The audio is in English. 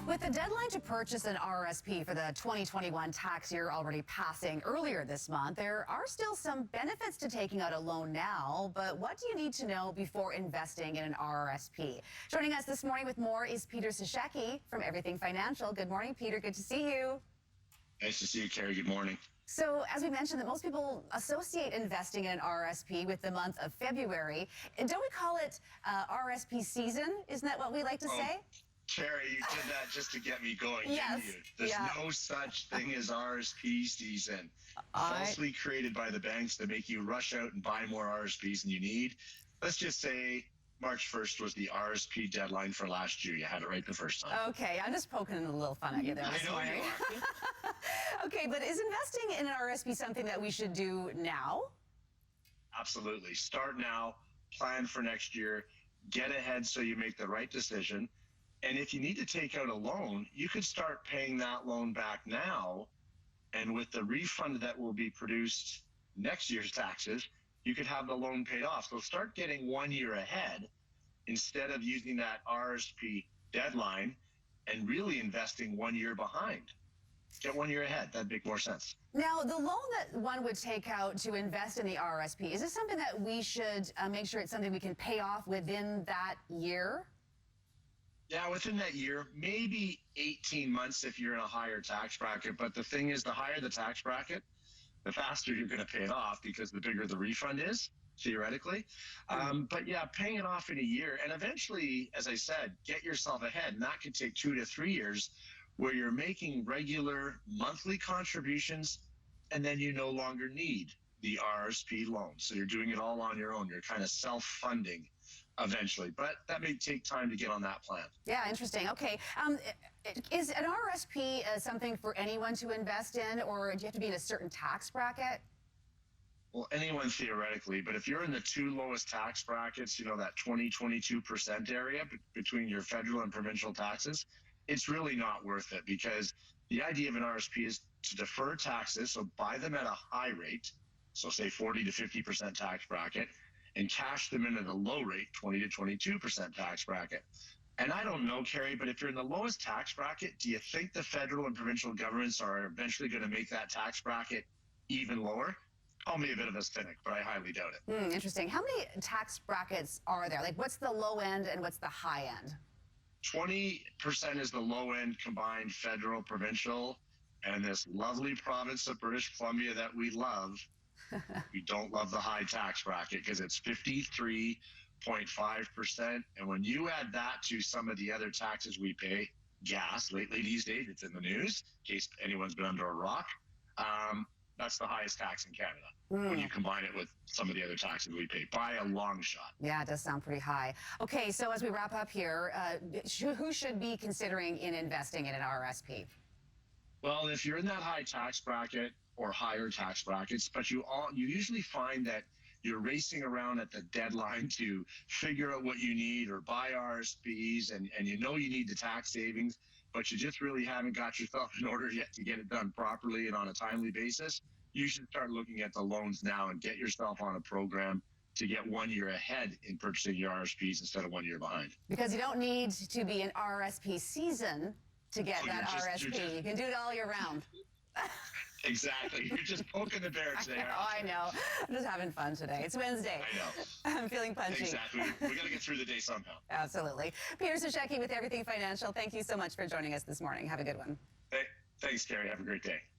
With the deadline to purchase an RRSP for the 2021 tax year already passing earlier this month, there are still some benefits to taking out a loan now. But what do you need to know before investing in an RRSP? Joining us this morning with more is Peter Sashecki from Everything Financial. Good morning, Peter. Good to see you. Nice to see you, Carrie. Good morning. So, as we mentioned, that most people associate investing in an RRSP with the month of February. Don't we call it RRSP season? Isn't that what we like to say? Carrie, you did that just to get me going, Yes. didn't you? There's no such thing as RRSP season. Falsely created by the banks to make you rush out and buy more RRSPs than you need. Let's just say March 1st was the RRSP deadline for last year. You had it right the first time. Okay, I'm just poking a little fun at you there this morning. You are. Okay, but is investing in an RRSP something that we should do now? Absolutely. Start now, plan for next year, get ahead so you make the right decision. And if you need to take out a loan, you could start paying that loan back now. And with the refund that will be produced next year's taxes, you could have the loan paid off. So start getting 1 year ahead instead of using that RRSP deadline and really investing 1 year behind. Get 1 year ahead. That'd make more sense. Now, the loan that one would take out to invest in the RRSP, is this something that we should make sure it's something we can pay off within that year? Yeah, within that year, maybe 18 months if you're in a higher tax bracket. But the thing is, the higher the tax bracket, the faster you're going to pay it off because the bigger the refund is, theoretically. But yeah, paying it off in a year and eventually, as I said, get yourself ahead. And that could take 2 to 3 years where you're making regular monthly contributions and then you no longer need the RRSP loan. So you're doing it all on your own. You're kind of self-funding eventually, but that may take time to get on that plan. Yeah, interesting. Okay. Is an RRSP something for anyone to invest in, or do you have to be in a certain tax bracket? Well, anyone theoretically, but if you're in the two lowest tax brackets, you know, that 20-22% area between your federal and provincial taxes, it's really not worth it because the idea of an RRSP is to defer taxes, so buy them at a high rate, so say 40 to 50% tax bracket, and cash them in at a low rate, 20 to 22% tax bracket. And I don't know, Carrie, but if you're in the lowest tax bracket, do you think the federal and provincial governments are eventually going to make that tax bracket even lower? Call me a bit of a cynic, but I highly doubt it. Interesting. How many tax brackets are there? Like, what's the low end and what's the high end? 20% is the low end combined federal, provincial, and this lovely province of British Columbia that we love. We don't love the high tax bracket because it's 53.5%. And when you add that to some of the other taxes we pay, gas, lately these days, it's in the news, in case anyone's been under a rock, that's the highest tax in Canada when you combine it with some of the other taxes we pay by a long shot. Yeah, it does sound pretty high. Okay, so as we wrap up here, who should be considering in investing in an RRSP? Well, if you're in that high tax bracket or higher tax brackets, but you usually find that you're racing around at the deadline to figure out what you need or buy RRSPs, and you know you need the tax savings, but you just really haven't got yourself in order yet to get it done properly and on a timely basis, you should start looking at the loans now and get yourself on a program to get 1 year ahead in purchasing your RRSPs instead of 1 year behind. Because you don't need to be in RRSP season to get that RRSP. You can do it all year round. Exactly. You're just poking the bear today. I know. I'm just having fun today. It's Wednesday. I know. I'm feeling punchy. Exactly. We got to get through the day somehow. Absolutely. Peter Sashecki with Everything Financial. Thank you so much for joining us this morning. Have a good one. Hey, thanks, Carrie. Have a great day.